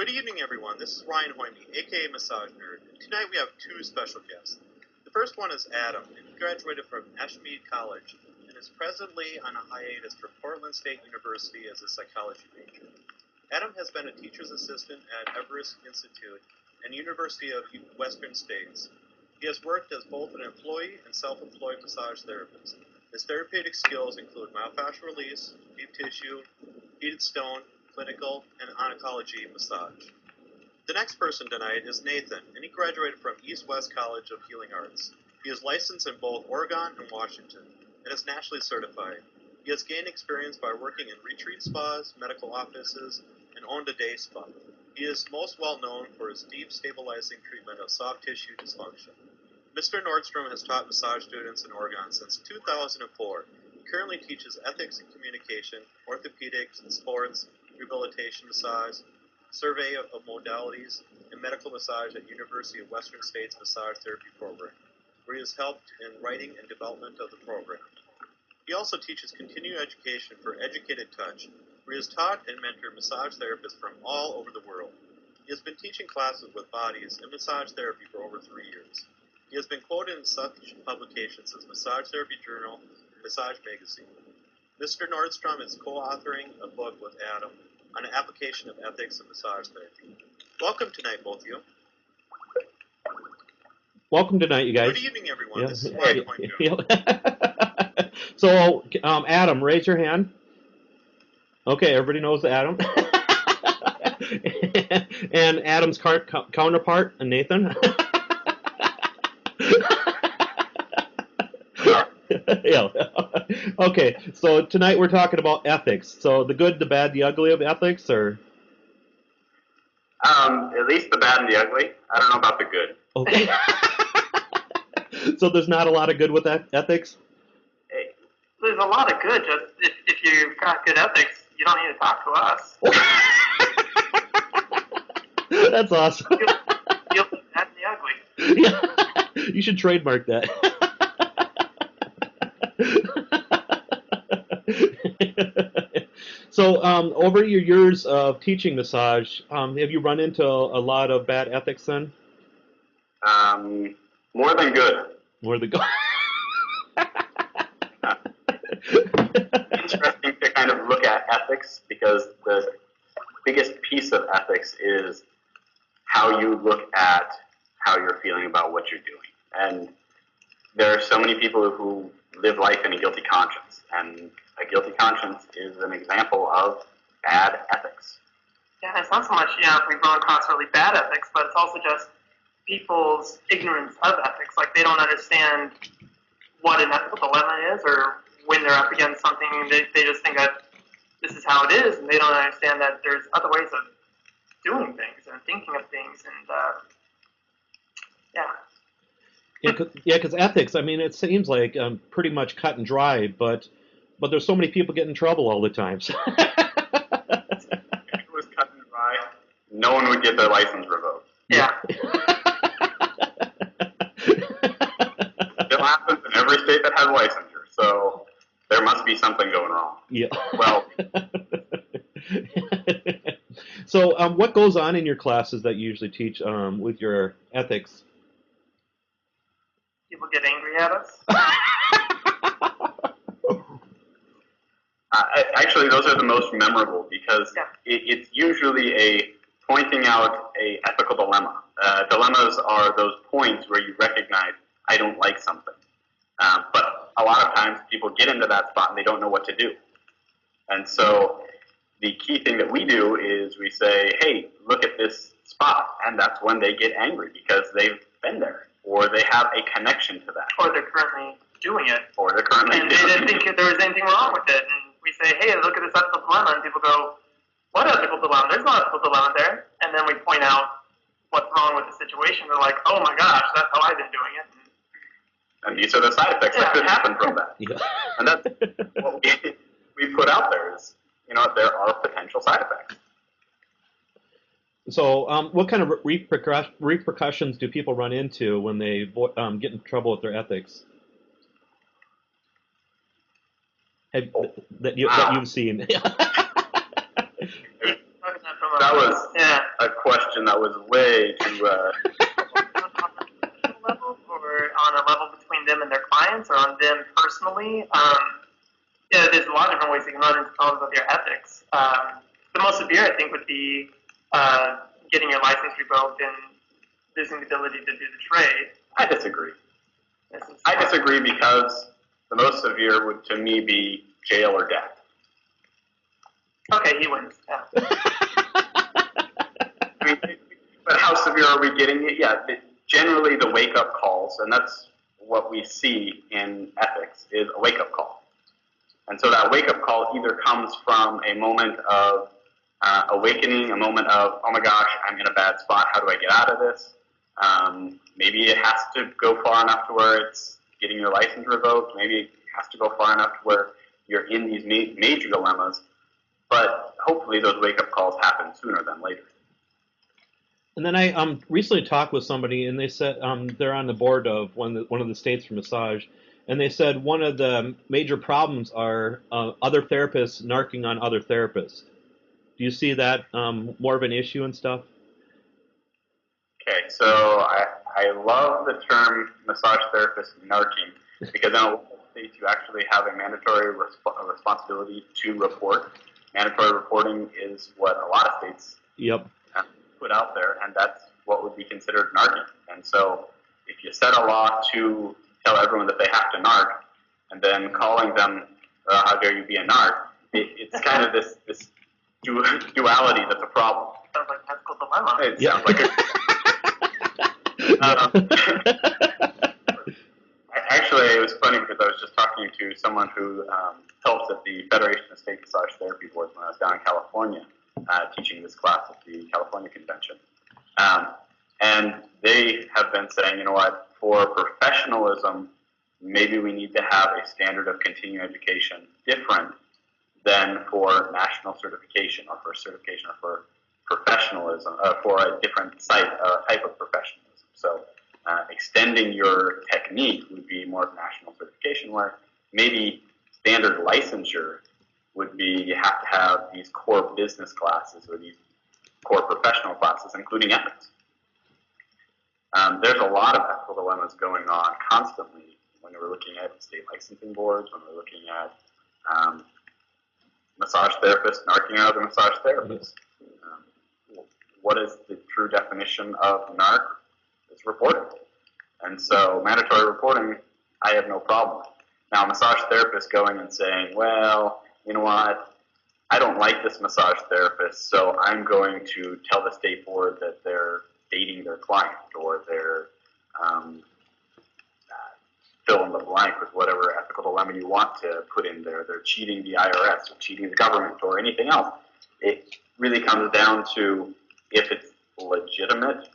Good evening, everyone. This is Ryan Hoyme, aka Massage Nerd, and tonight we have two special guests. The first one is Adam, and he graduated from Ashmead College and is presently on a hiatus for Portland State University as a psychology major. Adam has been a teacher's assistant at Everest Institute and University of Western States. He has worked as both an employee and self-employed massage therapist. His therapeutic skills include myofascial release, deep tissue, heated stone, clinical, and oncology massage. The next person tonight is Nathan, and he graduated from East-West College of Healing Arts. He is licensed in both Oregon and Washington, and is nationally certified. He has gained experience by working in retreat spas, medical offices, and owned a day spa. He is most well known for his deep stabilizing treatment of soft tissue dysfunction. Mr. Nordstrom has taught massage students in Oregon since 2004. He currently teaches ethics and communication, orthopedics and sports, rehabilitation massage, survey of modalities, and medical massage at University of Western States Massage Therapy Program, where he has helped in writing and development of the program. He also teaches continuing education for Educated Touch, where he has taught and mentored massage therapists from all over the world. He has been teaching classes with bodies and massage therapy for over 3 years. He has been quoted in such publications as Massage Therapy Journal and Massage Magazine. Mr. Nordstrom is co-authoring a book with Adam on an application of ethics in massage therapy. Welcome tonight, both of you. Welcome tonight, you guys. Good evening, everyone. Yeah. This is Ryan Hoyme. So, Adam, raise your hand. Okay, everybody knows Adam. And Adam's counterpart, Nathan. Yeah. Okay, so tonight we're talking about ethics. So the good, the bad, the ugly of ethics, or? At least the bad and the ugly. I don't know about the good. Okay. So there's not a lot of good with ethics? Hey, there's a lot of good. Just if you've got good ethics, you don't need to talk to us. That's awesome. You'll the bad and the ugly. Yeah. You should trademark that. So, over your years of teaching massage, have you run into a lot of bad ethics then? More than good. More than good. Interesting to kind of look at ethics, because the biggest piece of ethics is how you look at how you're feeling about what you're doing. And there are so many people who live life in a guilty conscience, and a guilty conscience is an example of bad ethics. Yeah, it's not so much, if we run across really bad ethics, but it's also just people's ignorance of ethics. Like, they don't understand what an ethical dilemma is, or when they're up against something, they just think that this is how it is, and they don't understand that there's other ways of doing things and thinking of things, and Yeah, because ethics, I mean, it seems like pretty much cut and dry, but there's so many people get in trouble all the time. So. If it was cut and dry, no one would get their license revoked. Yeah. It happens in every state that has licensure, so there must be something going wrong. Yeah. Well. So, what goes on in your classes that you usually teach with your ethics? People get angry at us. Actually, those are the most memorable, because it's usually a pointing out a ethical dilemma. Dilemmas are those points where you recognize, I don't like something. But a lot of times people get into that spot and they don't know what to do. And so the key thing that we do is we say, hey, look at this spot. And that's when they get angry, because they've been there, or they have a connection to that. Or they're currently doing it. Or they're currently doing it. And they didn't think there was anything wrong with it. And we say, hey, look at this ethical dilemma. And people go, what ethical dilemma? There's no ethical dilemma there. And then we point out what's wrong with the situation. They're like, oh my gosh, that's how I've been doing it. And these are the side effects that could happen from that. Yeah. And that's what we put out there is, there are potential side effects. So what kind of repercussions do people run into when they get in trouble with their ethics? That you've seen? From That was a question that was way too. Level, or on a level between them and their clients, or on them personally. There's a lot of different ways you can run into problems with your ethics. The most severe, I think, would be getting your license revoked and losing the ability to do the trade. I disagree. I disagree because the most severe would, to me, be jail or death. Okay, he wins. Yeah. I mean, but how severe are we getting it? Yeah, generally the wake-up calls, and that's what we see in ethics, is a wake-up call. And so that wake-up call either comes from a moment of awakening, a moment of, oh my gosh, I'm in a bad spot, how do I get out of this? Maybe it has to go far enough to where it's getting your license revoked. Maybe it has to go far enough to where you're in these major dilemmas. But hopefully those wake-up calls happen sooner than later. And then I recently talked with somebody, and they said they're on the board of one of the states for massage, and they said one of the major problems are other therapists narking on other therapists. Do you see that more of an issue and stuff? Okay, so I love the term massage therapist narking, because in a lot of states you actually have a mandatory responsibility to report. Mandatory reporting is what a lot of states put out there, and that's what would be considered narking. And so if you set a law to tell everyone that they have to narc, and then calling them, how dare you be a narc, it's kind of this duality that's a problem. Sounds like an ethical dilemma. It sounds like Actually, it was funny because I was just talking to someone who helps at the Federation of State Massage Therapy Boards when I was down in California teaching this class at the California Convention. And they have been saying, you know what, for professionalism, maybe we need to have a standard of continuing education different than for national certification or for certification or for professionalism, for a different type of professionalism. So extending your technique would be more of national certification, where maybe standard licensure would be you have to have these core business classes or these core professional classes, including ethics. There's a lot of ethical dilemmas going on constantly when we're looking at state licensing boards, when we're looking at massage therapists narking on other massage therapists. What is the true definition of narc? It's reporting. And so mandatory reporting, I have no problem with. Now, a massage therapist going and saying, well, you know what, I don't like this massage therapist, so I'm going to tell the state board that they're dating their client, or they're fill in the blank with whatever ethical dilemma you want to put in there. They're cheating the IRS or cheating the government or anything else. It really comes down to if it's legitimate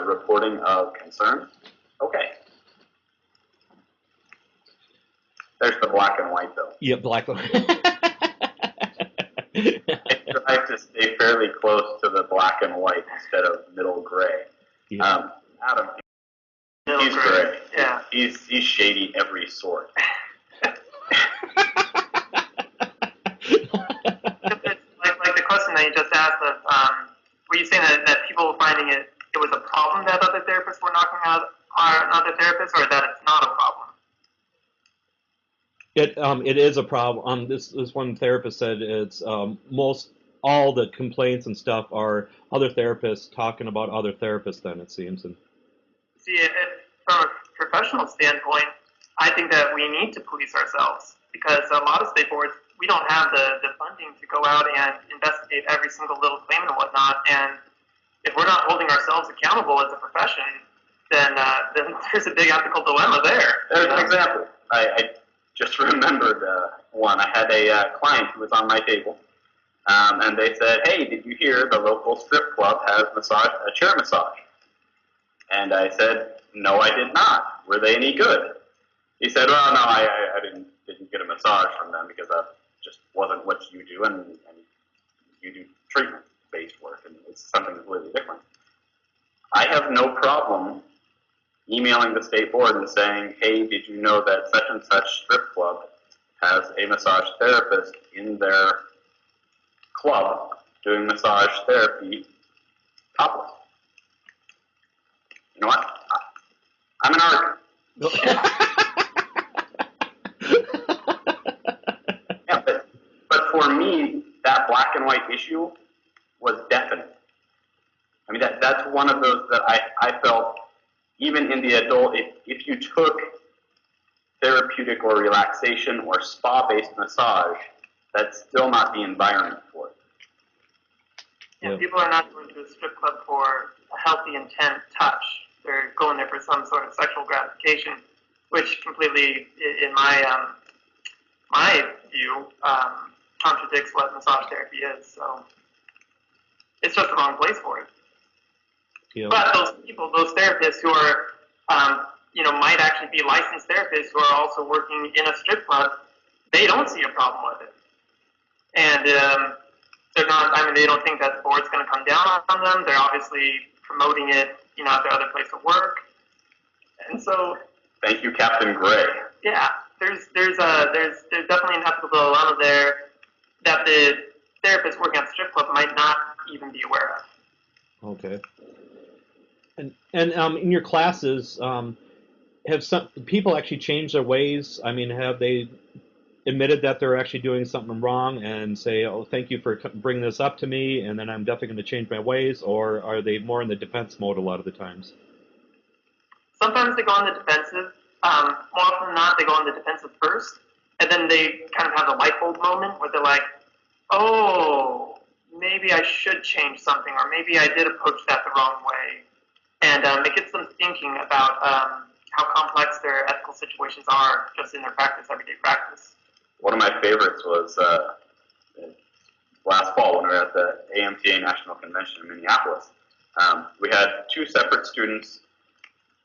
reporting of concern. Okay. There's the black and white, though. Yeah, black and white. I try to stay fairly close to the black and white instead of middle gray. Yeah. Adam, he's gray. Yeah. He's shady every sort. Like the question that you just asked of, were you saying that people were finding it was a problem that other therapists were knocking out other therapists, or that it's not a problem? It is a problem. This one therapist said it's most all the complaints and stuff are other therapists talking about other therapists. Then it seems. And see, from a professional standpoint, I think that we need to police ourselves, because a lot of state boards, we don't have the funding to go out and investigate every single little claim and whatnot. And if we're not holding ourselves accountable as a profession, then there's a big ethical dilemma there. There's an example. I just remembered one. I had a client who was on my table, and they said, hey, did you hear the local strip club has a chair massage? And I said, no, I did not. Were they any good? He said, well, no, I didn't get a massage from them because that just wasn't what you do, and you do treatment-based work, and it's something completely different. I have no problem emailing the state board and saying, hey, did you know that such and such strip club has a massage therapist in their club, doing massage therapy topless. You know what? I'm an artist. Yeah, but for me, that black and white issue was definite. I mean, that's one of those that I felt, even in the adult, if you took therapeutic or relaxation or spa-based massage, that's still not the environment for it. Yeah, people are not going to a strip club for a healthy intent touch. They're going there for some sort of sexual gratification, which completely, in my my view, contradicts what massage therapy is. So it's just the wrong place for it. Yeah. But those people, those therapists who are, might actually be licensed therapists who are also working in a strip club, they don't see a problem with it. And they're not, they don't think that the board's going to come down on them. They're obviously promoting it, at their other place of work. And so... Thank you, Captain Gray. Yeah, there's definitely an ethical dilemma there that the therapist working at the strip club might not even be aware of. Okay. And in your classes, have some people actually changed their ways? I mean, have they admitted that they're actually doing something wrong and say, "Oh, thank you for bringing this up to me, and then I'm definitely going to change my ways," or are they more in the defense mode a lot of the times? Sometimes they go on the defensive. More often than not, they go on the defensive first, and then they kind of have the light bulb moment where they're like, "Oh, maybe I should change something, or maybe I did approach that the wrong way." And it gets them thinking about how complex their ethical situations are just in their practice, everyday practice. One of my favorites was last fall when we were at the AMTA National Convention in Minneapolis. We had two separate students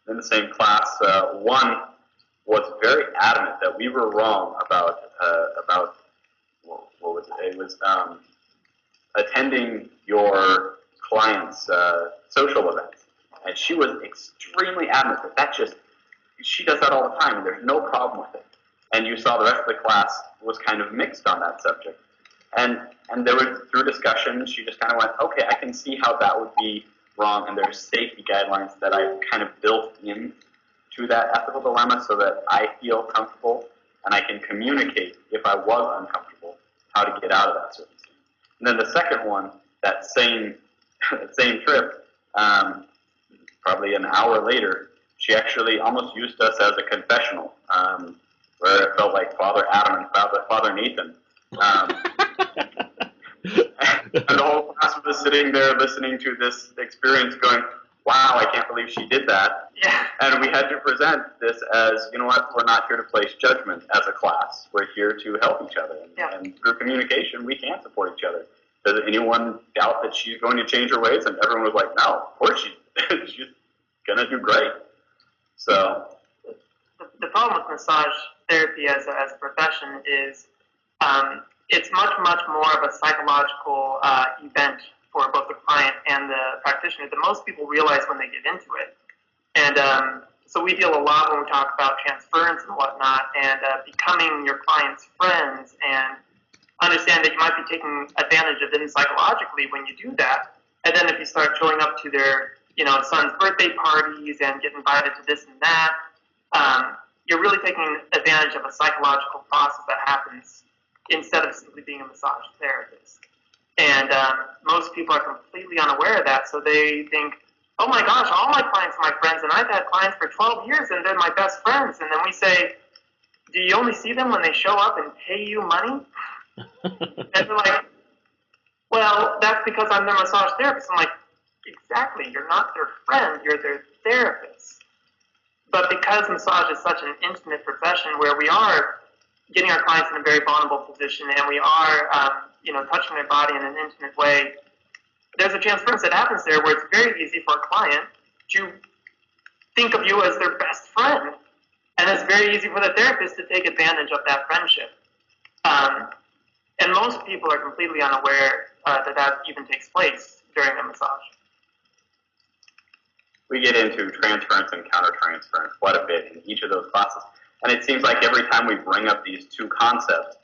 in the same class. One was very adamant that we were wrong about what was it? It was attending your client's social events. And she was extremely adamant that she does that all the time, and there's no problem with it. And you saw the rest of the class was kind of mixed on that subject. And there was, through discussion, she just kind of went, okay, I can see how that would be wrong, and there's safety guidelines that I kind of built in to that ethical dilemma so that I feel comfortable and I can communicate, if I was uncomfortable, how to get out of that circumstance. And then the second one, that same trip, probably an hour later, she actually almost used us as a confessional, where it felt like Father Adam and Father Nathan. And the whole class was sitting there listening to this experience going, wow, I can't believe she did that. Yeah. And we had to present this as, you know what, we're not here to place judgment as a class. We're here to help each other. And through communication, we can support each other. Does anyone doubt that she's going to change her ways? And everyone was like, no, of course she's going to do great. So the problem with massage therapy as a profession is it's much more of a psychological event for both the client and the practitioner than most people realize when they get into it. And so we deal a lot when we talk about transference and whatnot, and becoming your client's friends, and understand that you might be taking advantage of them psychologically when you do that. And then if you start showing up to their son's birthday parties and get invited to this and that, you're really taking advantage of a psychological process that happens instead of simply being a massage therapist. And most people are completely unaware of that, so they think, oh my gosh, all my clients are my friends, and I've had clients for 12 years, and they're my best friends. And then we say, do you only see them when they show up and pay you money? And they're like, well, that's because I'm their massage therapist. I'm like, exactly, you're not their friend, you're their therapist. But because massage is such an intimate profession where we are getting our clients in a very vulnerable position, and we are touching their body in an intimate way, there's a transference that happens there where it's very easy for a client to think of you as their best friend, and it's very easy for the therapist to take advantage of that friendship. And most people are completely unaware that even takes place during a massage. We get into transference and countertransference quite a bit in each of those classes. And it seems like every time we bring up these two concepts,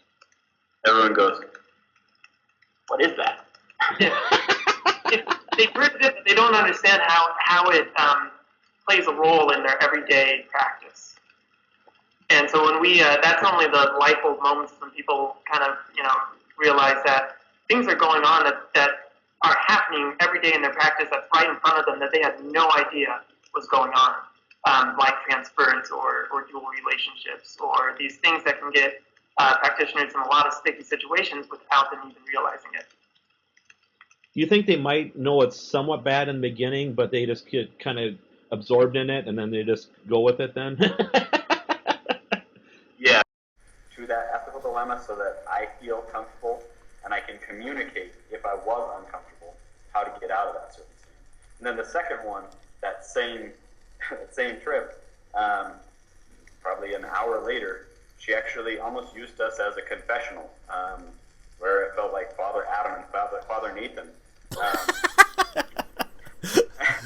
everyone goes, what is that? They've heard it, but they don't understand how it plays a role in their everyday practice. And so when that's only the light bulb moments when people kind of, realize that things are going on that are happening every day in their practice that's right in front of them that they had no idea was going on, like transference or dual relationships, or these things that can get practitioners in a lot of sticky situations without them even realizing it. You think they might know it's somewhat bad in the beginning, but they just get kind of absorbed in it, and then they just go with it then? Yeah, to that ethical dilemma so that I feel comfortable and I can communicate if I was uncomfortable how to get out of that circumstance. And then the second one, that same trip, probably an hour later, she actually almost used us as a confessional, where it felt like Father Adam and Father Nathan.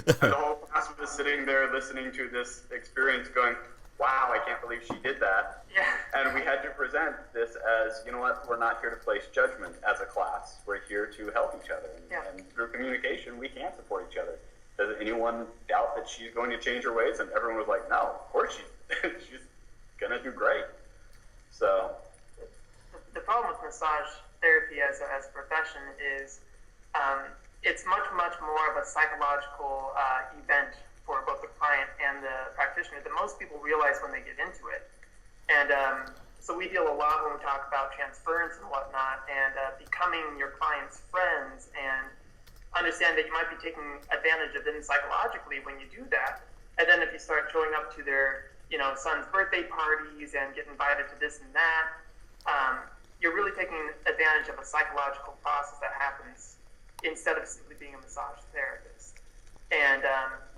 The whole class was sitting there listening to this experience going, wow, I can't believe she did that. Yeah. And we had to present this as, you know what, we're not here to place judgment as a class. We're here to help each other. And through communication, we can support each other. Does anyone doubt that she's going to change her ways? And everyone was like, no, of course she's going to do great. So the problem with massage therapy as a profession is it's much more of a psychological event for both the client and the practitioner than most people realize when they get into it. And so we deal a lot when we talk about transference and whatnot, and becoming your client's friends, and understand that you might be taking advantage of them psychologically when you do that. And then if you start showing up to their son's birthday parties and get invited to this and that, you're really taking advantage of a psychological process that happens instead of simply being a massage therapist. And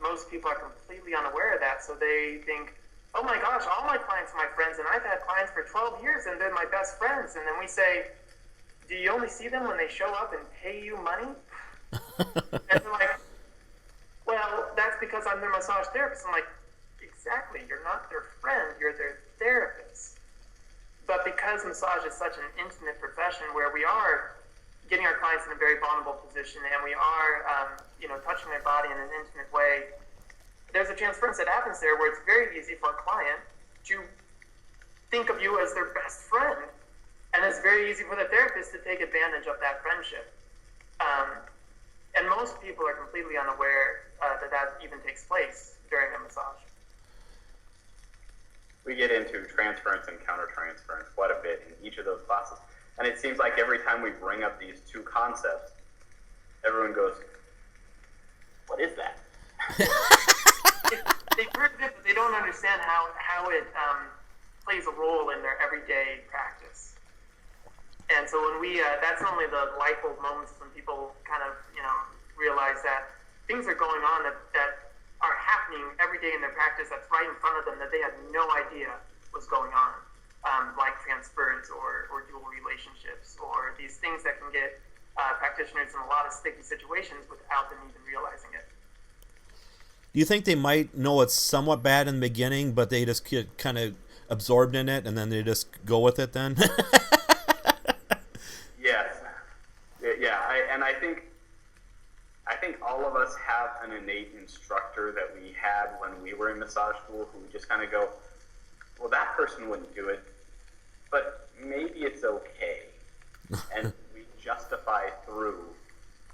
most people are completely unaware of that, so they think, oh my gosh, all my clients are my friends, and I've had clients for 12 years, and they're my best friends. And then we say, do you only see them when they show up and pay you money? And they're like, well, that's because I'm their massage therapist. I'm like, exactly, you're not their friend, you're their therapist. But because massage is such an intimate profession where we are getting our clients in a very vulnerable position, and we are, touching their body in an intimate way, there's a transference that happens there where it's very easy for a client to think of you as their best friend, and it's very easy for the therapist to take advantage of that friendship. And most people are completely unaware that even takes place during a massage. We get into transference and countertransference quite a bit in each of those classes. And it seems like every time we bring up these two concepts, everyone goes, what is that? They've heard of it, but they don't understand how it plays a role in their everyday practice. And so when that's only the light bulb moments when people kind of, realize that things are going on that are happening every day in their practice that's right in front of them that they had no idea was going on, like transference or dual relationships, or these things that can get practitioners in a lot of sticky situations without them even realizing it. Do you think they might know it's somewhat bad in the beginning, but they just get kind of absorbed in it, and then they just go with it then? Yes. Yeah, I think all of us have an innate instructor that we had when we were in massage school who would just kind of go, well, that person wouldn't do it, but maybe it's okay. And we justify through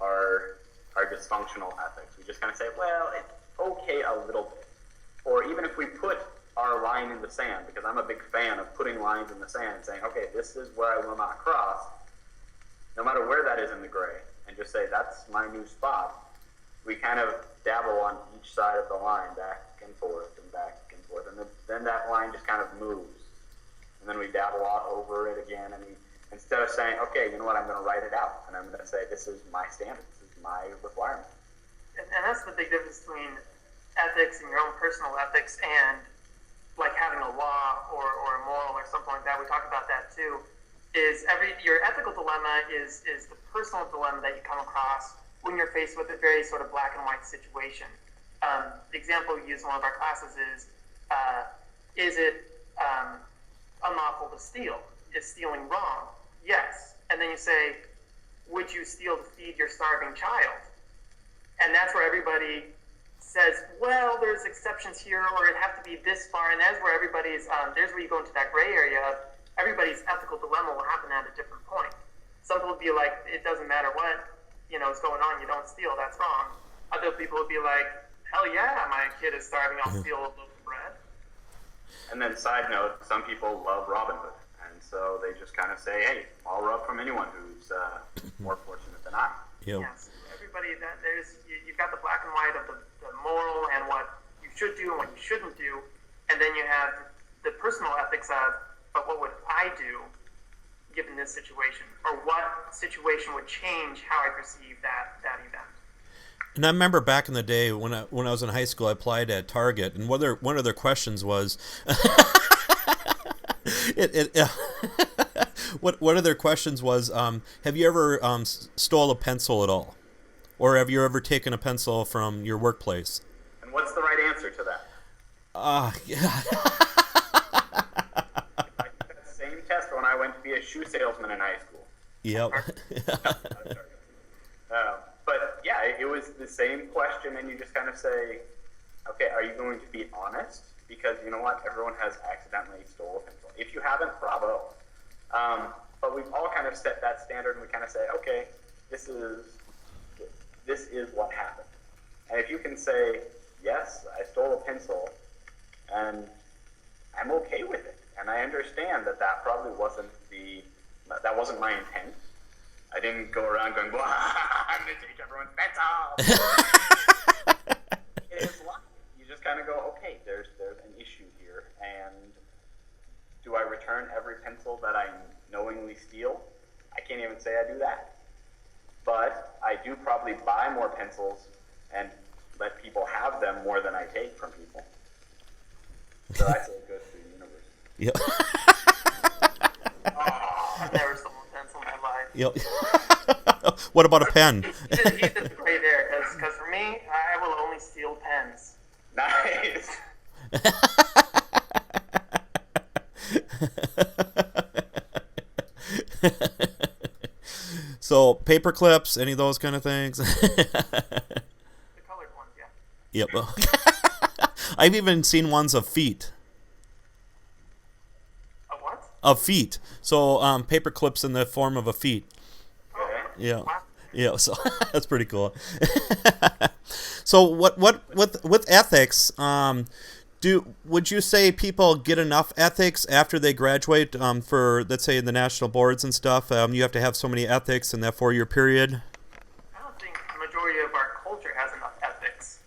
our dysfunctional ethics. We just kind of say, well, it's okay a little bit. Or even if we put our line in the sand, because I'm a big fan of putting lines in the sand and saying, okay, this is where I will not cross, no matter where that is in the gray, and just say, that's my new spot. We kind of dabble on each side of the line, back and forth, and then that line just kind of moves. And then we dabble over it again, and instead of saying, okay, you know what, I'm going to write it out, and I'm going to say, this is my standard, this is my requirement. And that's the big difference between ethics and your own personal ethics and like having a law or a moral or something like that. We talk about that too. Your ethical dilemma is the personal dilemma that you come across when you're faced with a very sort of black and white situation. The example we use in one of our classes is it unlawful to steal? Is stealing wrong? Yes. And then you say, would you steal to feed your starving child? And that's where everybody says, well, there's exceptions here, or it'd have to be this far, and that's where everybody's, there's where you go into that gray area of everybody's ethical dilemma will happen at a different point. Some people would be like, it doesn't matter what, is going on, you don't steal, that's wrong. Other people would be like, hell yeah, my kid is starving, I'll steal a loaf of bread. And then side note, some people love Robin Hood, and so they just kind of say, hey, I'll rob from anyone who's more fortunate than I. Yep. Yes, everybody, you've got the black and white of the moral and what you should do and what you shouldn't do, and then you have the personal ethics of, but what would I do given this situation, or what situation would change how I perceive that event. And I remember back in the day when I was in high school, I applied at Target, and one of their questions was, one of their questions was, have you ever stole a pencil at all, or have you ever taken a pencil from your workplace? And what's the right answer to that? Yeah. I took that same test when I went to be a shoe salesman in high school. Yep. But yeah, it was the same question, and you just kind of say, okay, are you going to be honest? Because you know what, everyone has accidentally stole a pencil. If you haven't, bravo. But we've all kind of set that standard, and we kind of say, okay, this is what happened. And if you can say, yes, I stole a pencil, and I'm okay with it, and I understand that probably wasn't my intent. I didn't go around going, blah, I'm going to take everyone's pencil. It is life. You just kind of go, okay, there's an issue here, and do I return every pencil that I knowingly steal? I can't even say I do that. But I do probably buy more pencils and let people have them more than I take from people. So I say good for the universe. Yep. I've never stolen a pencil in my life. Yep. What about a pen? He's just right there, because for me, I will only steal pens. Nice. So paper clips, any of those kind of things? The colored ones, yeah. Yep. I've even seen ones of feet. A what? Of feet. So paper clips in the form of a feet. Oh, Yeah. wow. Yeah, so that's pretty cool. So what with ethics, would you say people get enough ethics after they graduate for, let's say, the national boards and stuff? You have to have so many ethics in that 4-year period? I don't think the majority of our culture has enough ethics,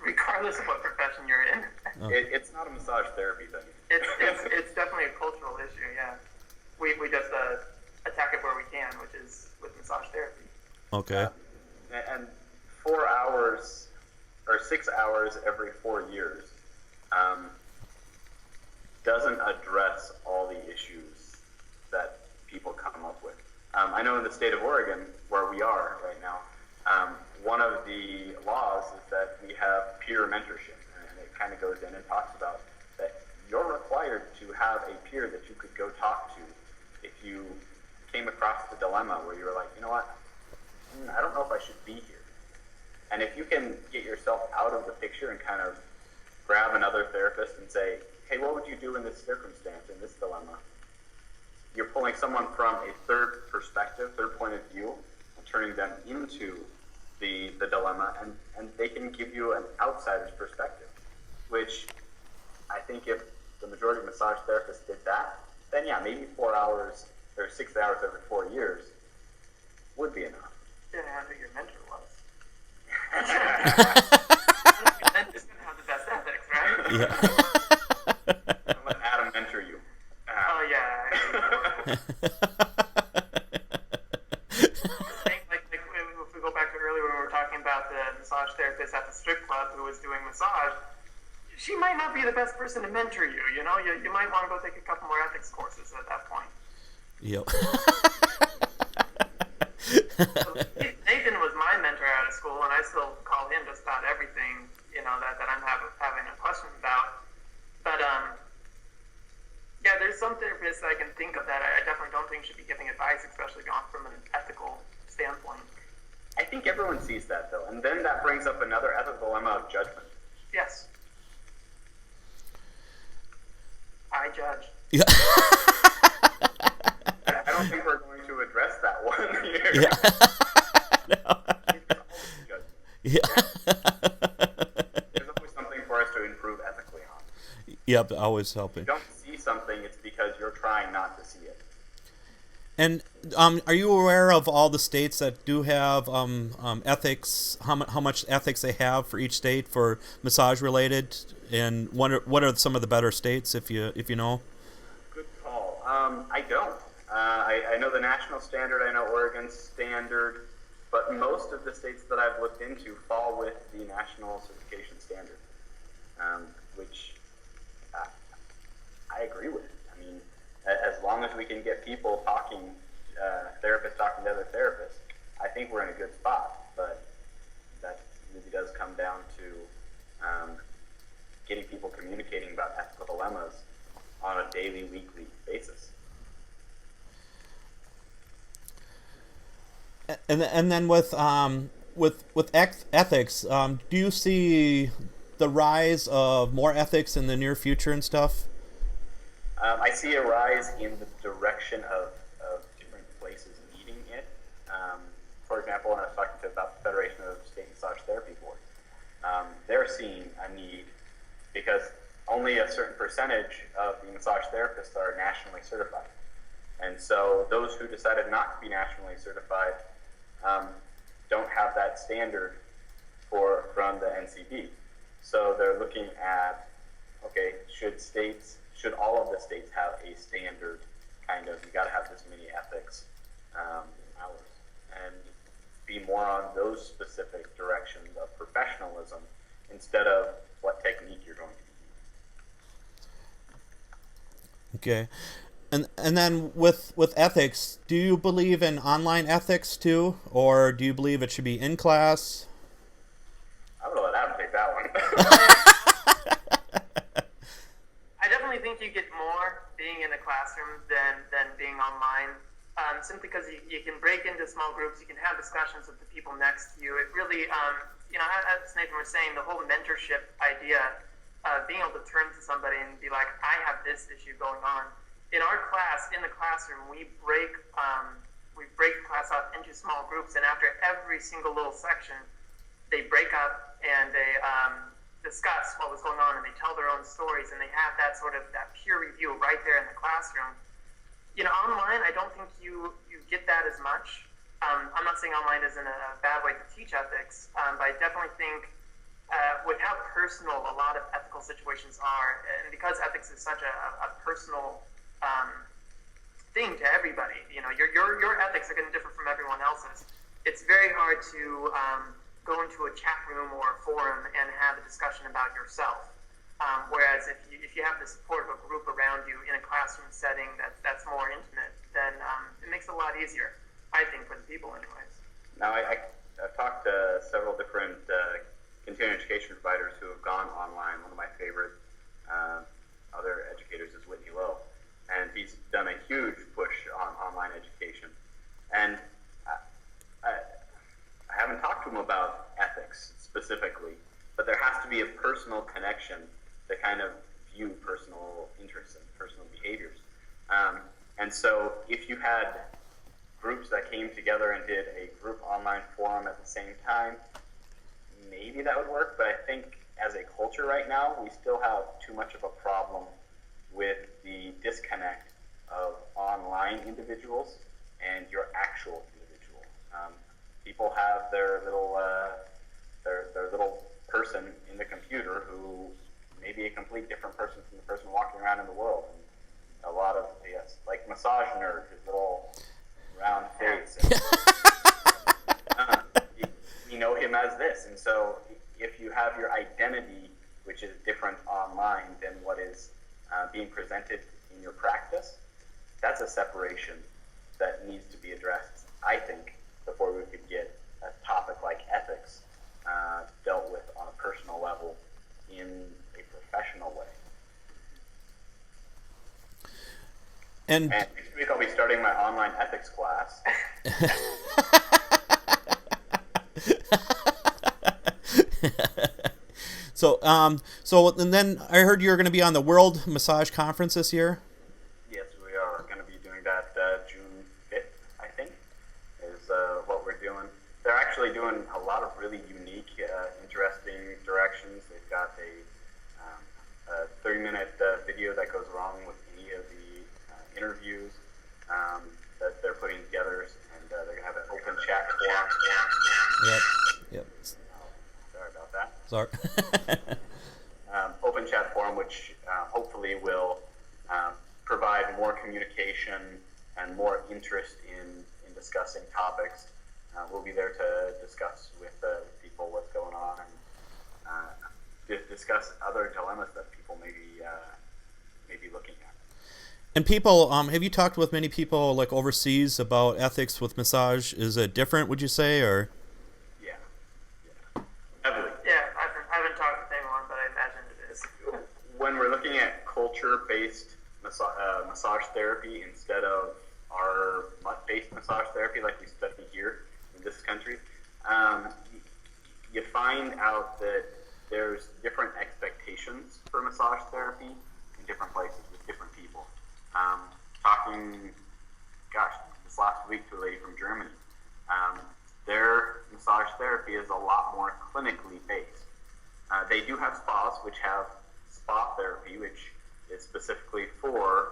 regardless of what profession you're in. Oh. It's not a massage therapy thing. It's definitely a cultural issue, yeah. We just attack it where we can, which is with massage therapy. Okay. And 4 hours or 6 hours every 4 years doesn't address all the issues that people come up with. I know in the state of Oregon, where we are right now, one of the laws is that we have peer mentorship, and it kind of goes in and talks about that you're required to have a peer that you could go talk to if you came across the dilemma where you were like, you know what, I don't know if I should be here. And if you can get yourself out of the picture and kind of grab another therapist and say, hey, what would you do in this circumstance, in this dilemma? You're pulling someone from a third perspective, third point of view, and turning them into the dilemma, and they can give you an outsider's perspective, which I think if the majority of massage therapists did that, then yeah, maybe 4 hours or 6 hours every 4 years would be enough. Didn't have who your mentor was. Your mentor's going to have the best ethics, right? Yeah. Let Adam mentor you. Oh, yeah. If we go back to earlier when we were talking about the massage therapist at the strip club who was doing massage, she might not be the best person to mentor you. You know, you might want to go take a couple more ethics courses at that point. Yep. So Nathan was my mentor out of school, and I still call him just about everything, you know, that I'm having a question about. But yeah, there's some therapists I can think of that I definitely don't think should be giving advice, especially from an ethical standpoint. think everyone sees that, though. And then that brings up another ethical dilemma of judgment. Yes. I judge. Yeah. I don't think we're going to address that one here. Yeah. Yeah. There's always something for us to improve ethically on. Yep, always helping. If you don't see something, it's because you're trying not to see it. And are you aware of all the states that do have ethics? How much ethics they have for each state for massage related, and what are some of the better states if you know? Good call. I don't. I know the national standard. I know Oregon's standard, but most of the states that I've looked into fall with the national certification standard, which I agree with. I mean, as long as we can get people talking, therapists talking to other therapists, I think we're in a good spot. But that really does come down to getting people communicating about ethical dilemmas on a daily, weekly basis. And then with ethics, do you see the rise of more ethics in the near future and stuff? I see a rise in the direction of different places needing it. For example, when I was talking about the Federation of State Massage Therapy Boards, they're seeing a need because only a certain percentage of the massage therapists are nationally certified. And so those who decided not to be nationally certified don't have that standard from the NCB. So they're looking at, okay, should all of the states have a standard kind of, you got to have this many ethics hours, and be more on those specific directions of professionalism instead of what technique you're going to use. Okay. And then with ethics, do you believe in online ethics too, or do you believe it should be in class? I'm going to let Adam take that one. I definitely think you get more being in a classroom than being online, simply because you can break into small groups, you can have discussions with the people next to you. It really, as Nathan was saying, the whole mentorship idea, being able to turn to somebody and be like, I have this issue going on. In our class, in the classroom, we break the class up into small groups, and after every single little section, they break up and they discuss what was going on, and they tell their own stories, and they have that peer review right there in the classroom. Online, I don't think you get that as much. I'm not saying online isn't a bad way to teach ethics, but I definitely think with how personal a lot of ethical situations are, and because ethics is such a personal thing to everybody, your ethics are going to differ from everyone else's. It's very hard to go into a chat room or a forum and have a discussion about yourself. Whereas if you have the support of a group around you in a classroom setting that's more intimate, then it makes it a lot easier, I think, for the people anyways. Now, I've talked to several different continuing education providers who have gone online. One of my favorite other educators is Whitney Lowe, and he's done a huge push on online education. And I haven't talked to him about ethics specifically, but there has to be a personal connection to kind of view personal interests and personal behaviors. And so if you had groups that came together and did a group online forum at the same time, maybe that would work. But I think as a culture right now, we still have too much of a problem with the disconnect of online individuals and your actual individual. People have their little person in the computer who may be a complete different person from the person walking around in the world. And a lot of, like massage nerd, his little round face. And, you know him as this. And so if you have your identity, which is different online than what is being presented in your practice, that's a separation that needs to be addressed, I think, before we could get a topic like ethics dealt with on a personal level in a professional way. And next week I'll be starting my online ethics class. So and then I heard you're going to be on the World Massage Conference this year. Yes, we are going to be doing that June 5th, I think, is what we're doing. They're actually doing a lot of really unique, interesting directions. They've got a 30-minute video that goes along with any of the interviews that they're putting together, and they're going to have an open chat forum. Yep. Sorry about that. Sorry. Open chat forum, which hopefully will provide more communication and more interest in discussing topics. We'll be there to discuss with people what's going on and discuss other dilemmas that people may be looking at. And people, have you talked with many people like overseas about ethics with massage? Is it different, would you say, or? Yeah. Heavily. Yeah, I haven't talked with anyone, but I imagine it is. When we're looking at culture-based massage therapy instead of our mat-based massage therapy like we study here in this country, you find out that there's different expectations for massage therapy in different places with different people. This last week to a lady from Germany, their massage therapy is a lot more clinically based. They do have spas which have spa therapy, which is specifically for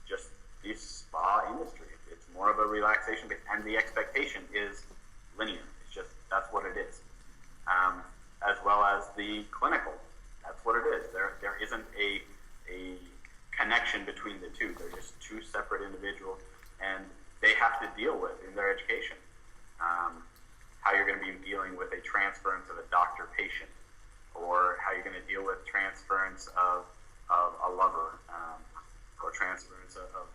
just the spa industry. It's more of a relaxation, and the expectation is linear. It's just, that's what it is. As well as the clinical, that's what it is. There isn't a connection between the two. They're just two separate individuals, and they have to deal with in their education how you're going to be dealing with a transference of a doctor-patient, or how you're going to deal with transference of a lover, or transference of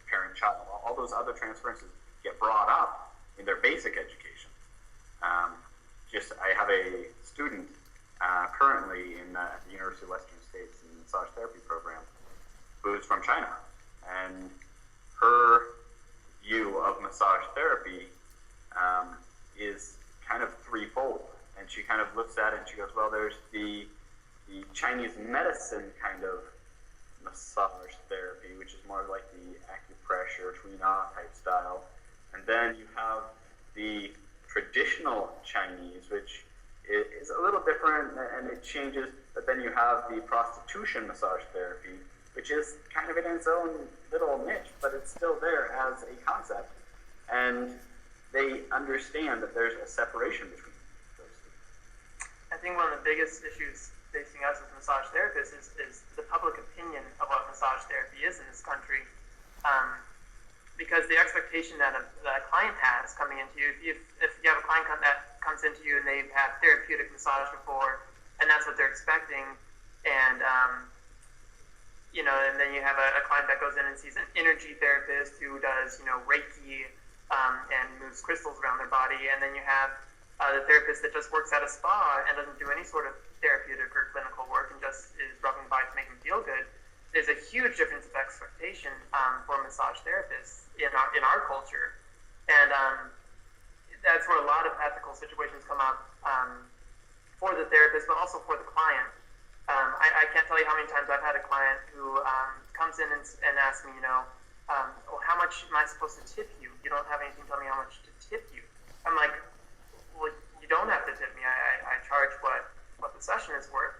parent-child. All those other transferences get brought up in their basic education. I have a student currently in the University of Western States in the massage therapy program who's from China, and her view of massage therapy is kind of threefold. And she kind of looks at it and she goes, well, there's the Chinese medicine kind of massage therapy, which is more like the acupressure, Tui-Na type style. And then you have the traditional Chinese, which is a little different and it changes. But then you have the prostitution massage therapy, which is kind of in its own little niche, but it's still there as a concept. And they understand that there's a separation between those two. I think one of the biggest issues facing us as massage therapists is the public opinion of what massage therapy is in this country. Because the expectation that a client has coming into you, if you have a client that comes into you and they've had therapeutic massage before, and that's what they're expecting, and and then you have a client that goes in and sees an energy therapist who does, Reiki and moves crystals around their body, and then you have the therapist that just works at a spa and doesn't do any sort of therapeutic or clinical work and just is rubbing by to make them feel good. There's a huge difference of expectation for massage therapists in our culture, and that's where a lot of ethical situations come up for the therapist, but also for the client. I can't tell you how many times I've had a client who comes in and asks me, how much am I supposed to tip you? You don't have anything to tell me how much to tip you. I'm like, well, you don't have to tip me. I charge what the session is worth.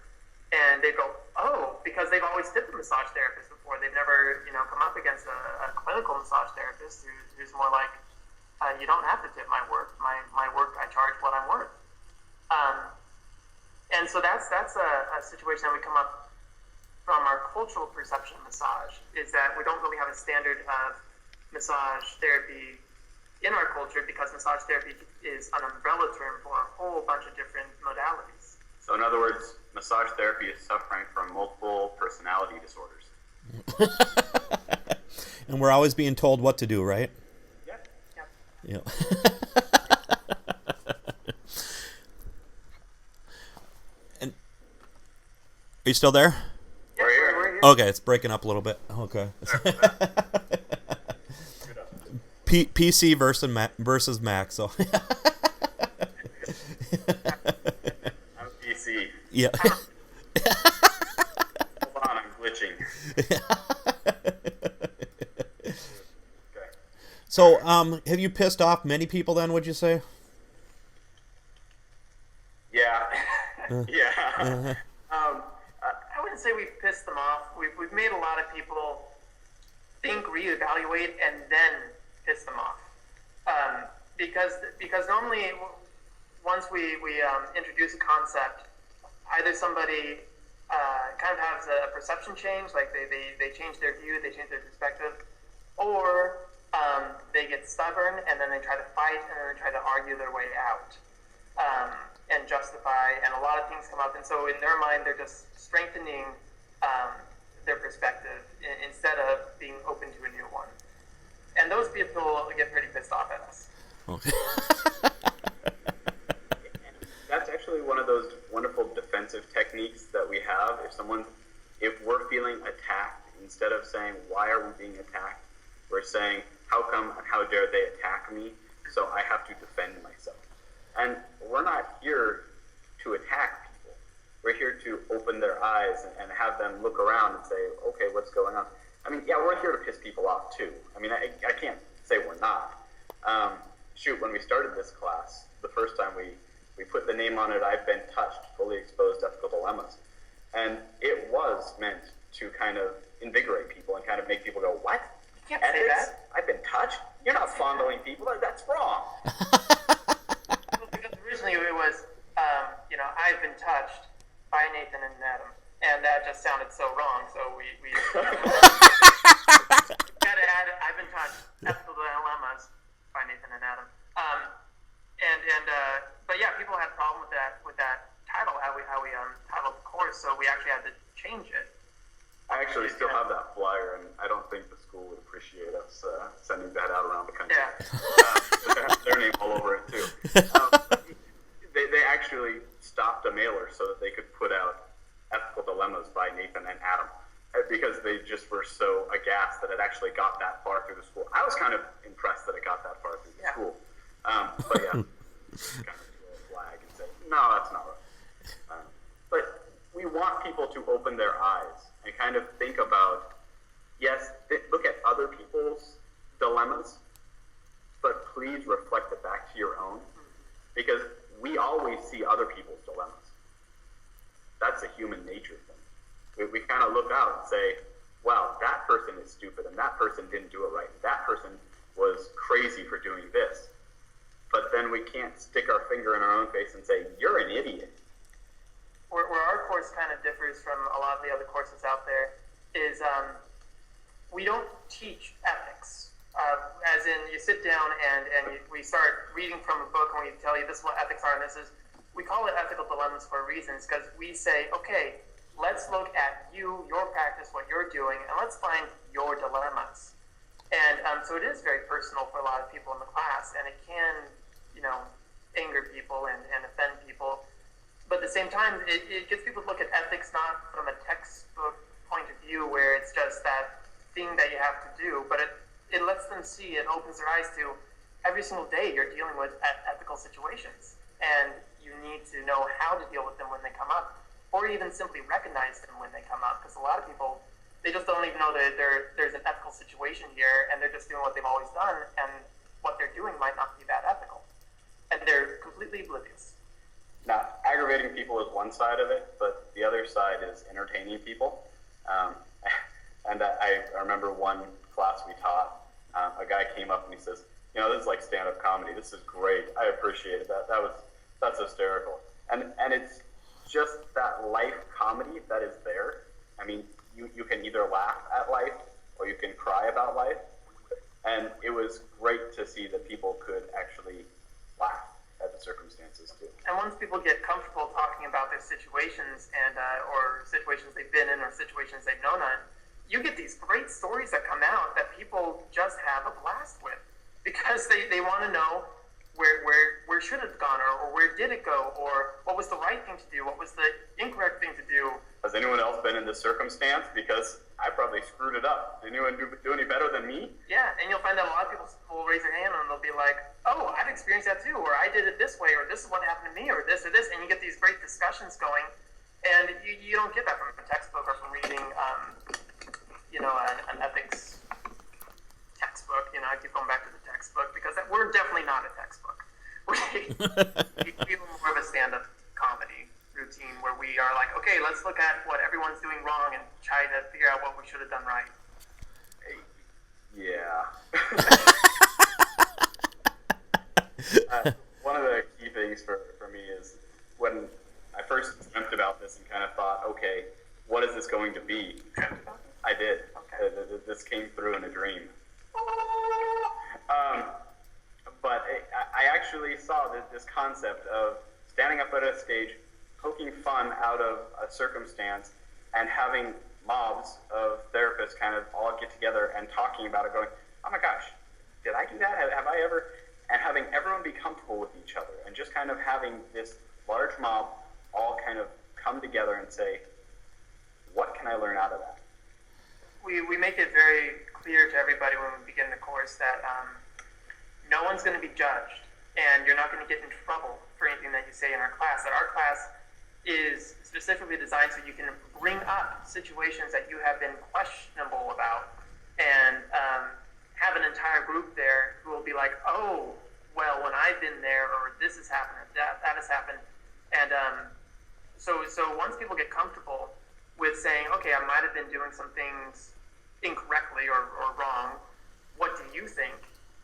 And they go, oh, because they've always tipped a massage therapist before. They've never, come up against a clinical massage therapist who's more like, you don't have to tip my work. My work, I charge what I'm worth. And so that's a situation that we come up from our cultural perception of massage, is that we don't really have a standard of massage therapy in our culture, because massage therapy is an umbrella term for a whole bunch of different modalities. So in other words, massage therapy is suffering from multiple personality disorders. And we're always being told what to do, right? Yeah. And are you still there? Yeah, we're here. Okay, it's breaking up a little bit. Okay. PC versus Mac. So. I'm PC. Yeah. Hold on, I'm glitching. Okay. So, have you pissed off many people then, would you say? Yeah. Yeah. I wouldn't say we've pissed them off. We've made a lot of people think, reevaluate, and then piss them off. Because normally, once we introduce a concept, either somebody kind of has a perception change, like they change their view, they change their perspective, or they get stubborn and then they try to fight and then they try to argue their way out and justify, and a lot of things come up, and so in their mind they're just strengthening their perspective instead of being open to a new one. And those people get pretty pissed off at us. Okay. That's actually one of those wonderful defensive techniques that we have. If we're feeling attacked, instead of saying, why are we being attacked, we're saying, how come and how dare they attack me, so I have to defend myself. And we're not here to attack people. We're here to open their eyes and have them look around and say, okay, what's going on? I mean, yeah, we're here to piss people off too. I mean, I can't say we're not. When we started this class, the first time we put the name on it, I've Been Touched, Fully Exposed Ethical Dilemmas. And it was meant to kind of invigorate people and kind of make people go, what? You can't say that. I've been touched? You're not fondling people. That's wrong. Because originally it was, I've been touched by Nathan and Adam. And that just sounded so wrong, so we got to add, I've been touched, ethical dilemmas by Nathan and Adam. But yeah, people had a problem with that title, how we titled the course, so we actually had to change it. I actually still have that flyer, and I don't think the school would appreciate us sending that out around the country. Yeah. They have their name all over it too. They actually stopped a mailer so that they could put out Ethical Dilemmas by Nathan and Adam, because they just were so aghast that it actually got that far through the school. I was kind of impressed that it got that far through the school. But yeah, kind of throw a flag and say, no, that's not right. But we want people to open their eyes and kind of think about, yes, look at other people's dilemmas, but please reflect it back to your own, because we always see other people's dilemmas. That's a human nature thing. We kind of look out and say, wow, that person is stupid, and that person didn't do it right. That person was crazy for doing this. But then we can't stick our finger in our own face and say, you're an idiot. Where our course kind of differs from a lot of the other courses out there is we don't teach ethics. As in, you sit down and we start reading from a book and we tell you this is what ethics are and this is, we call it ethical dilemmas for a reason, because we say, okay, let's look at you, your practice, what you're doing, and let's find your dilemmas. And so it is very personal for a lot of people in the class, and it can, anger people and offend people. But at the same time, it gets people to look at ethics not from a textbook point of view where it's just that thing that you have to do, but it lets them see, it opens their eyes to every single day you're dealing with ethical situations. And you need to know how to deal with them when they come up, or even simply recognize them when they come up, because a lot of people, they just don't even know that there's an ethical situation here, and they're just doing what they've always done, and what they're doing might not be that ethical. And they're completely oblivious. Now, aggravating people is one side of it, but the other side is entertaining people. And I remember one class we taught, a guy came up and he says, this is like stand-up comedy. This is great. I appreciate it. That's hysterical. And it's just that life comedy that is there. I mean, you can either laugh at life or you can cry about life. And it was great to see that people could actually laugh at the circumstances too. And once people get comfortable talking about their situations and or situations they've been in or situations they've known on, you get these great stories that come out that people just have a blast with, because they want to know where should it have gone, or where did it go, or what was the right thing to do, what was the incorrect thing to do. Has anyone else been in this circumstance? Because I probably screwed it up. Did anyone do any better than me? Yeah, and you'll find that a lot of people will raise their hand and they'll be like, oh, I've experienced that too, or I did it this way, or this is what happened to me, or this, and you get these great discussions going, And you don't get that from a textbook or from reading, an ethics textbook. I keep going back to the textbook because we're definitely not a textbook. We feel more of a stand-up comedy routine where we are like, okay, let's look at what everyone's doing wrong and try to figure out what we should have done right. Yeah. One of the key things for me is when I first dreamt about this and kind of thought, okay, what is this going to be? I did. Okay. This came through in a dream. But I actually saw this concept of standing up at a stage, poking fun out of a circumstance, and having mobs of therapists kind of all get together and talking about it, going, oh my gosh, did I do that? Have I ever? And having everyone be comfortable with each other, and just kind of having this large mob all kind of come together and say, what can I learn out of that? We make it very clear to everybody when we begin the course that no one's going to be judged, and you're not going to get in trouble for anything that you say in our class. That our class is specifically designed so you can bring up situations that you have been questionable about, and have an entire group there who will be like, oh, well, when I've been there, or this has happened, or that has happened. And so once people get comfortable with saying, okay, I might have been doing some things incorrectly or wrong, what do you think?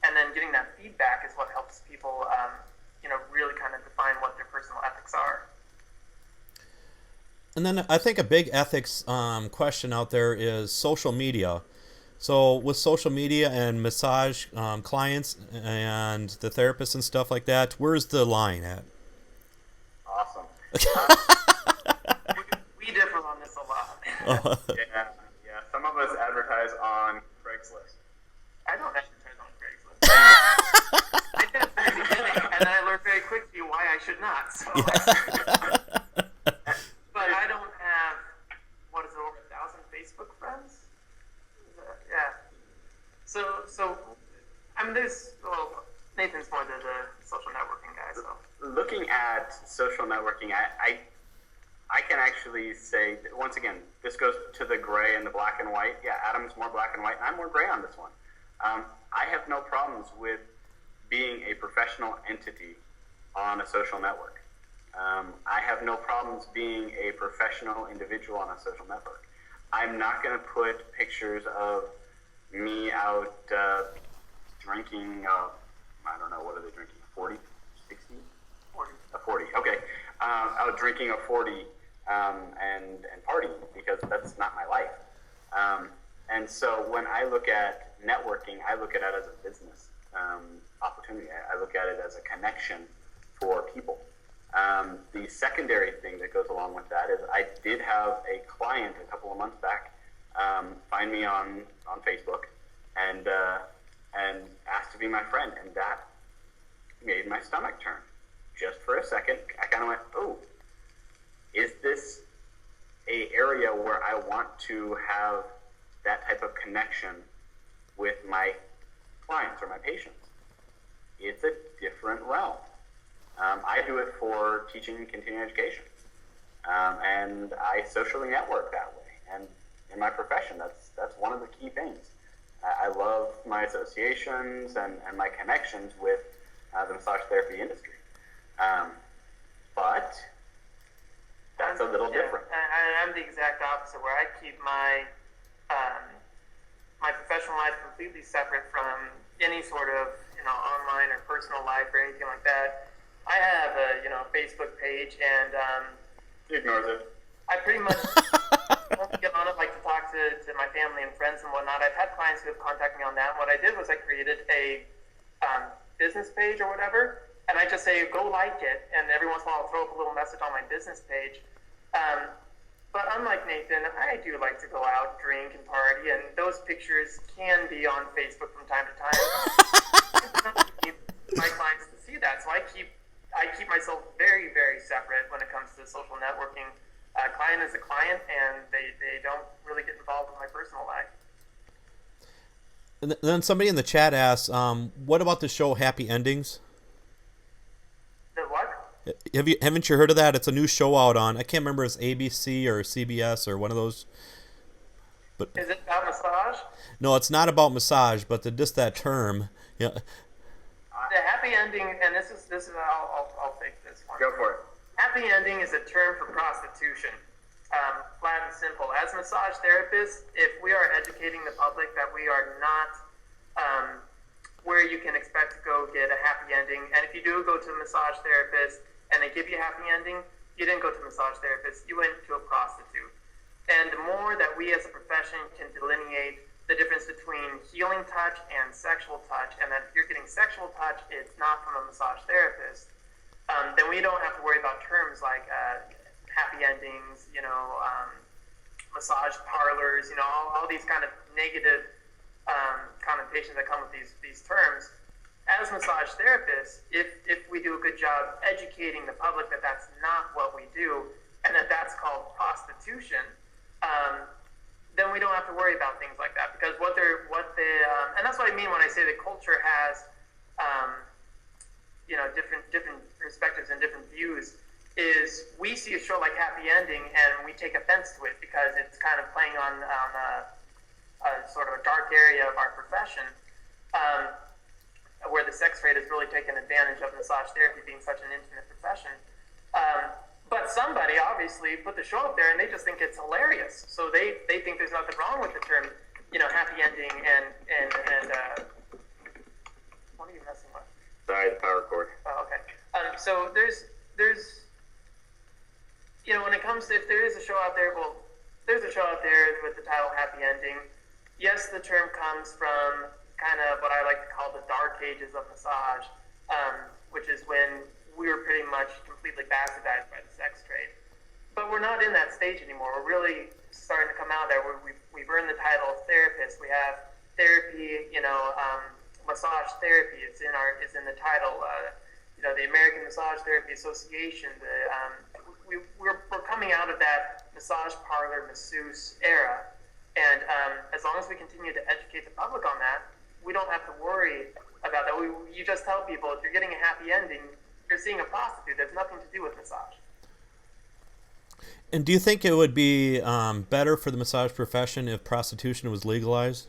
And then getting that feedback is what helps people, really kind of define what their personal ethics are. And then I think a big ethics question out there is social media. So with social media and massage clients and the therapists and stuff like that, where's the line at? Awesome. We differ on this a lot. Yeah. Some of us advertise on Craigslist. I don't advertise on Craigslist. I did at the very beginning, and then I learned very quickly why I should not. So. But I don't have, over 1,000 Facebook friends? Yeah. So Nathan's more the social networking guy. So looking at social networking, I can actually say that, once again, this goes to the gray and the black and white. Yeah, Adam's more black and white, and I'm more gray on this one. I have no problems with being a professional entity on a social network. I have no problems being a professional individual on a social network. I'm not going to put pictures of me out drinking, I don't know, what are they drinking, 40, 60? 40. A 40, okay. Out drinking a 40 and partying, because that's not my life. And so when I look at networking, I look at it as a business opportunity. I look at it as a connection for people. The secondary thing that goes along with that is I did have a client a couple of months back find me on Facebook and asked to be my friend, and that made my stomach turn. Just for a second, I kind of went, oh, is this a area where I want to have that type of connection with my clients or my patients? It's a different realm. I do it for teaching and continuing education, and I socially network that way. And in my profession, that's one of the key things. I love my associations and my connections with the massage therapy industry. But that's a little different. I'm the exact opposite, where I keep my my professional life completely separate from any sort of online or personal life or anything like that. I have a Facebook page, and He ignores it. I pretty much only get on it like to talk to my family and friends and whatnot. I've had clients who have contacted me on that. What I did was I created a business page or whatever, and I just say, go like it, and every once in a while I'll throw up a little message on my business page. But unlike Nathan, I do like to go out, drink, and party, and those pictures can be on Facebook from time to time. I need my clients to see that, so I keep myself very, very separate when it comes to social networking. Client is a client, and they don't really get involved with my personal life. And then somebody in the chat asks, what about the show Happy Endings? The what? Haven't you heard of that? It's a new show out on, I can't remember if it's ABC or CBS or one of those. But Is it about massage? no, it's not about massage, but just that term. Yeah. The happy ending, and this is I'll take this one. Go for it. Happy ending is a term for prostitution. Flat and simple. As massage therapists, if we are educating the public that we are not where you can expect to go get a happy ending, and if you do go to a massage therapist and they give you a happy ending, you didn't go to a massage therapist, you went to a prostitute. And the more that we as a profession can delineate the difference between healing touch and sexual touch, and that if you're getting sexual touch, it's not from a massage therapist, then we don't have to worry about terms like happy endings, massage parlors, all these kind of negative connotations that come with these terms. As massage therapists, if we do a good job educating the public that that's not what we do, and that's called prostitution, then we don't have to worry about things like that, because and that's what I mean when I say that culture has different perspectives and different views. Is we see a show like Happy Ending and we take offense to it because it's kind of playing on a sort of a dark area of our profession, where the sex trade has really taken advantage of massage therapy being such an intimate profession. But somebody obviously put the show up there and they just think it's hilarious. So they think there's nothing wrong with the term, happy ending and what are you messing with? Sorry, the power cord. Oh, okay. So there's when it comes to, if there is a show out there, well, there's a show out there with the title Happy Ending. Yes, the term comes from kind of what I like to call the dark ages of massage, which is when we were pretty much completely bastardized by the sex trade. But we're not in that stage anymore. We're really starting to come out there. We've earned the title of therapist. We have therapy, massage therapy. It's in the title. The American Massage Therapy Association. We're coming out of that massage parlor masseuse era, and as long as we continue to educate the public on that, we don't have to worry about that. You just tell people if you're getting a happy ending, you're seeing a prostitute. That's nothing to do with massage. And do you think it would be better for the massage profession if prostitution was legalized?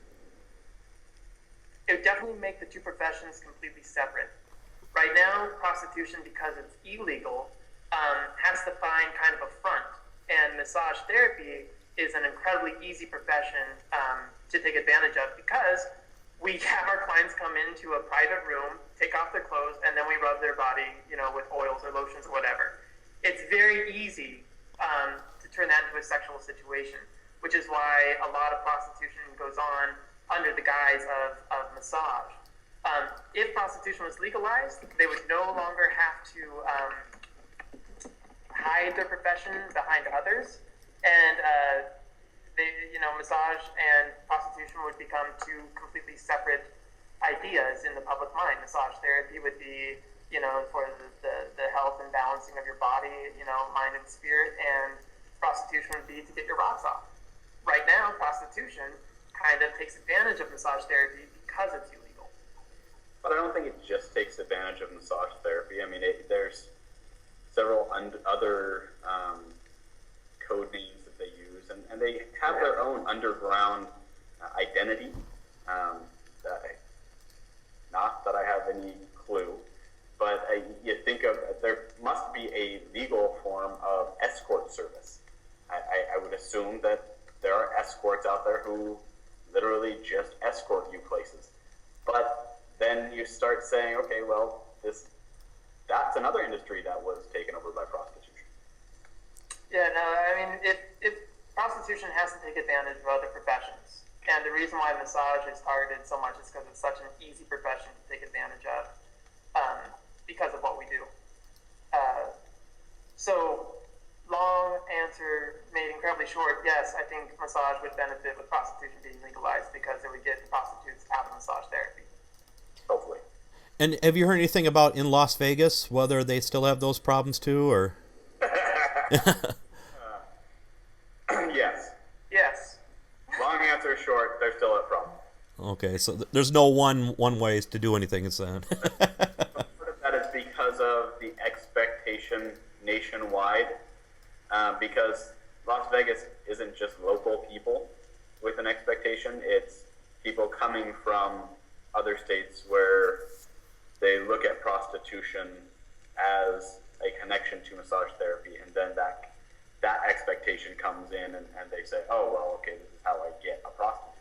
It would definitely make the two professions completely separate. Right now, prostitution, because it's illegal, has to find kind of a front. And massage therapy is an incredibly easy profession to take advantage of, because we have our clients come into a private room, take off their clothes, and then we rub their body, with oils or lotions or whatever. It's very easy to turn that into a sexual situation, which is why a lot of prostitution goes on under the guise of massage. If prostitution was legalized, they would no longer have to hide their profession behind others, and massage and prostitution would become two completely separate ideas in the public mind. Massage therapy would be, for the health and balancing of your body, mind and spirit, and prostitution would be to get your rocks off. Right now, prostitution kind of takes advantage of massage therapy because it's illegal. But I don't think it just takes advantage of massage therapy. I mean, there's several other code names that they use, and they have their own underground identity. Not that I have any clue, but you think of, there must be a legal form of escort service. I would assume that there are escorts out there who literally just escort you places. But then you start saying, okay, well, that's another industry that was taken over by prostitution. Yeah, no, I mean, if prostitution has to take advantage of other professions, and the reason why massage is targeted so much is because it's such an easy profession to take advantage of, because of what we do. So, long answer made incredibly short, yes, I think massage would benefit with prostitution being legalized, because it would get prostitutes out of massage therapy. Hopefully. And have you heard anything about in Las Vegas, whether they still have those problems too, or? Yes. Yes. Long answer short, there's still a problem. Okay, so there's no one way to do anything, it's Part of that is because of the expectation because Las Vegas isn't just local people with an expectation, it's people coming from other states where they look at prostitution as a connection to massage therapy, and then that expectation comes in, and they say, oh, well, okay, this is how I get a prostitute.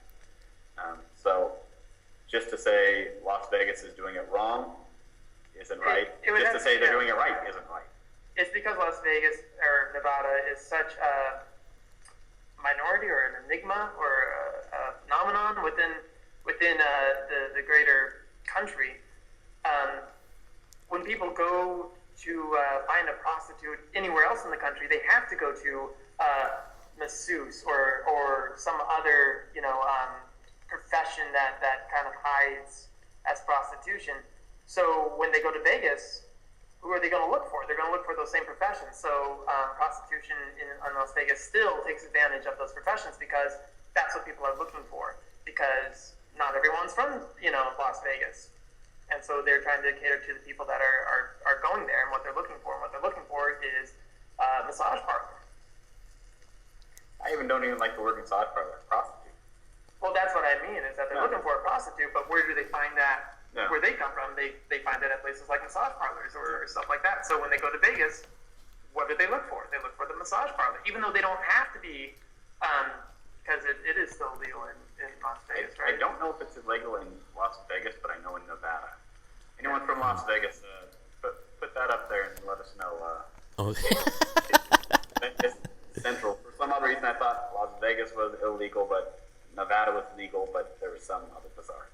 So just to say Las Vegas is doing it wrong isn't right. Just to say they're doing it right isn't right. It's because Las Vegas or Nevada is such a minority or an enigma or a phenomenon within the greater country. When people go to find a prostitute anywhere else in the country, they have to go to masseuse or some other profession that kind of hides as prostitution. So when they go to Vegas, who are they going to look for? They're going to look for those same professions. So prostitution in Las Vegas still takes advantage of those professions because that's what people are looking for. Because not everyone's from Las Vegas, and so they're trying to cater to the people that are going there and what they're looking for. And what they're looking for is massage parlor. I don't even like the word massage parlor. Prostitute. Well, that's what I mean, is that they're looking for a prostitute, but where do they find that? Yeah. Where they come from, they find it at places like massage parlors or stuff like that. So when they go to Vegas, what do they look for? They look for the massage parlor, even though they don't have to be, because it is still legal in Las Vegas, right? I don't know if it's illegal in Las Vegas, but I know in Nevada. Anyone from Las Vegas, put that up there and let us know. Vegas Central. For some odd reason, I thought Las Vegas was illegal, but Nevada was legal, but there was some other bizarre.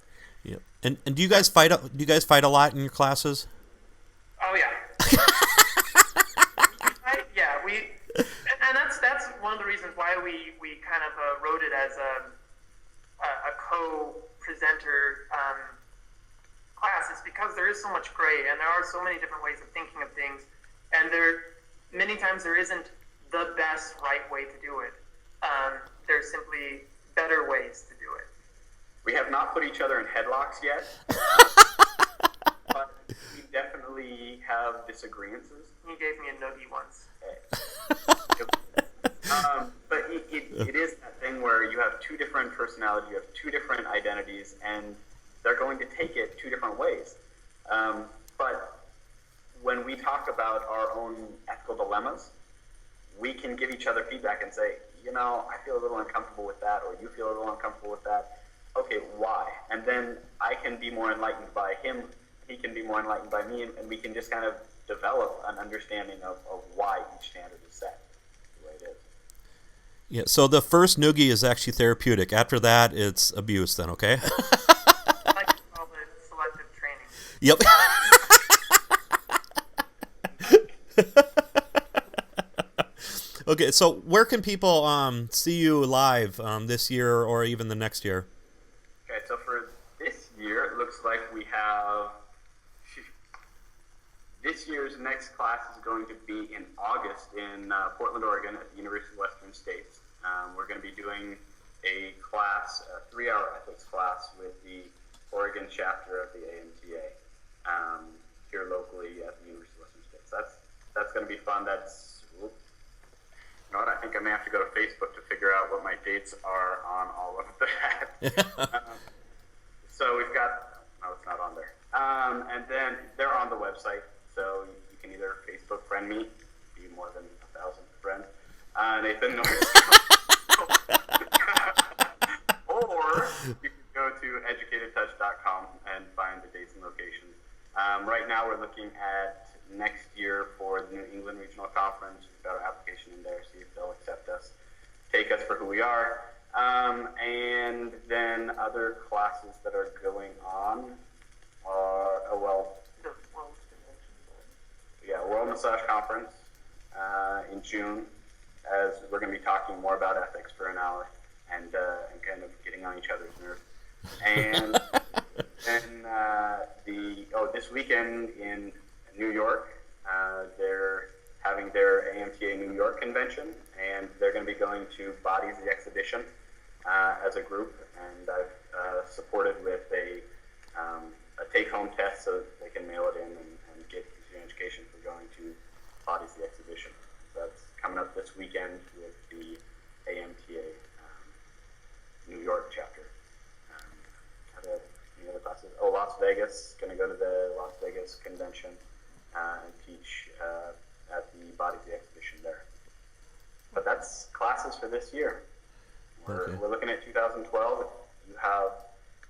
Yeah. And do you guys fight? Do you guys fight a lot in your classes? Oh yeah. Yeah, and that's one of the reasons why we kind of wrote it as a co-presenter class, is because there is so much gray and there are so many different ways of thinking of things, and many times there isn't the best right way to do it. There's simply better ways to do it. We have not put each other in headlocks yet, but we definitely have disagreements. He gave me a noogie once. But it is that thing where you have two different personalities, you have two different identities, and they're going to take it two different ways. But when we talk about our own ethical dilemmas, we can give each other feedback and say, I feel a little uncomfortable with that, or you feel a little uncomfortable with that. Okay, why? And then I can be more enlightened by him, he can be more enlightened by me, and we can just kind of develop an understanding of why each standard is set the way it is. Yeah, so the first noogie is actually therapeutic. After that, it's abuse then, okay? I like to call it selective training. Yep. Okay, so where can people see you live this year or even the next year? Okay, so for this year, it looks like we have... This year's next class is going to be in August in Portland, Oregon at the University of Western States. We're going to be doing a class, a 3-hour ethics class with the Oregon chapter of the AMTA here locally at the University of Western States. That's going to be fun. You know what, I think I may have to go to Facebook to figure out what my dates are on all of that. So we've got, no, it's not on there. And then they're on the website, so you can either Facebook friend me, be more than 1,000 friends, Nathan Nordstrom, or you can go to educatedtouch.com and find the dates and locations. Right now we're looking at next year for the New England Regional Conference. We've got our application in there, see if they'll accept us, take us for who we are. And then other classes that are going on are, World Massage Conference in June, as we're going to be talking more about ethics for an hour and kind of getting on each other's nerves. And then this weekend in New York, they're having their AMTA New York convention, and they're going to be going to Bodies the Exhibition as a group, and I've supported with a take-home test so that they can mail it in and get continuing education for going to Bodies the Exhibition. That's coming up this classes. Oh, Las Vegas. Going to go to the Las Vegas convention and teach at the Body of the exhibition there. But that's classes for this year. We're looking at 2012. If you have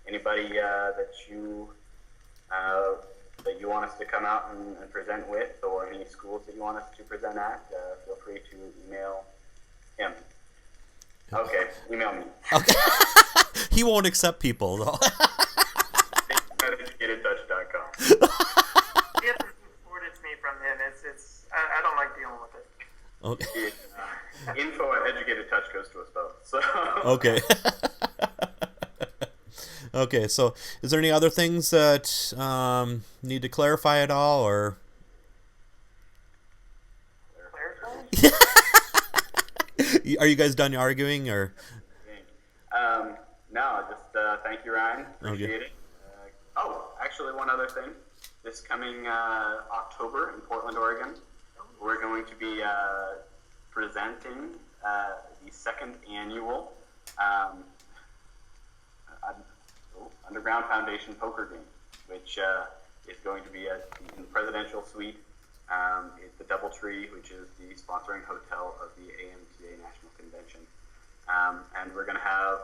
anybody that you want us to come out and present with, or any schools that you want us to present at, feel free to email him. Okay, email me. Okay. He won't accept people, though. AmTA.educatedtouch.com. You have to forward it to me from him. I don't like dealing with it. Okay. Info@educatedtouch goes to us both. So. Okay. Okay, so is there any other things that need to clarify at all, or? Clarify? Are you guys done arguing, or? No, just thank you, Ryan. Appreciate it. Actually, one other thing. This coming October in Portland, Oregon, we're going to be presenting the second annual Underground Foundation poker game, which is going to be in the presidential suite. It's the DoubleTree, which is the sponsoring hotel of the AMTA National Convention. And we're going to have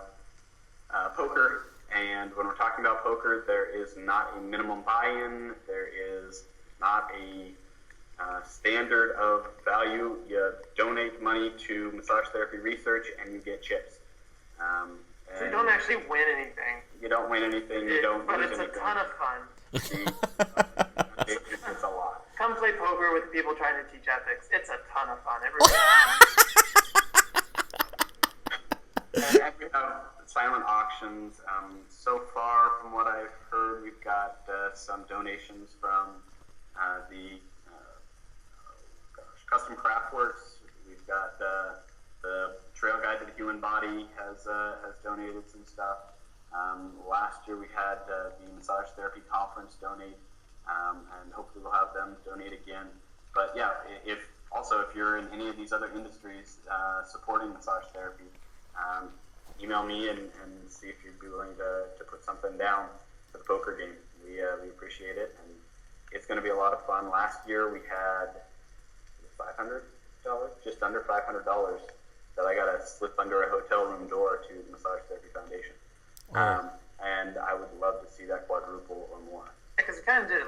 poker. And when we're talking about poker, there is not a minimum buy-in. There is not a standard of value. You donate money to massage therapy research, and you get chips. So you don't actually win anything. You don't win anything. You don't but lose it's anything. a ton of fun. It's a lot. Come play poker with people trying to teach ethics. It's a ton of fun. And we have silent auctions. So far, from what I've heard, we've got some donations from the Custom Craftworks. We've got the Trail Guide to the Human Body has donated some stuff. Last year we had the Massage Therapy Conference donate, and hopefully we'll have them donate again. But yeah, if you're in any of these other industries supporting massage therapy, email me and see if you'd be willing to put something down for the poker game. We appreciate it, and it's going to be a lot of fun. Last year we had $500, just under $500, that I got to slip under a hotel room door to the Massage Therapy Foundation. And I would love to see that quadruple or more. Because we kind of did it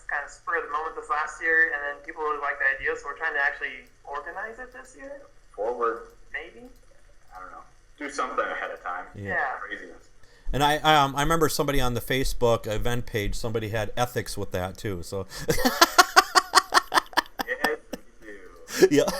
kind of spur of the moment this last year, and then people really liked the idea, so we're trying to actually organize it this year. Forward. Maybe. I don't know. Do something ahead of time. Yeah. Craziness. And I remember somebody on the Facebook event page, somebody had ethics with that too. So. Yes, we do. Yeah.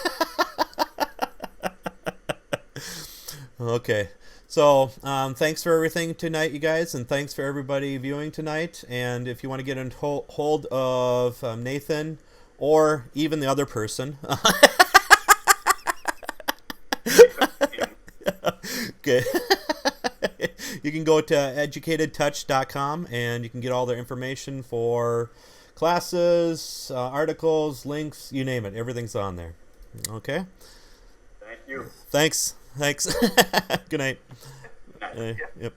Okay. So thanks for everything tonight, you guys, and thanks for everybody viewing tonight. And if you want to get in hold of Nathan or even the other person, okay, you can go to educatedtouch.com and you can get all their information for classes, articles, links, you name it. Everything's on there. Okay. Thank you. Thanks. Good night. Good night. Yep.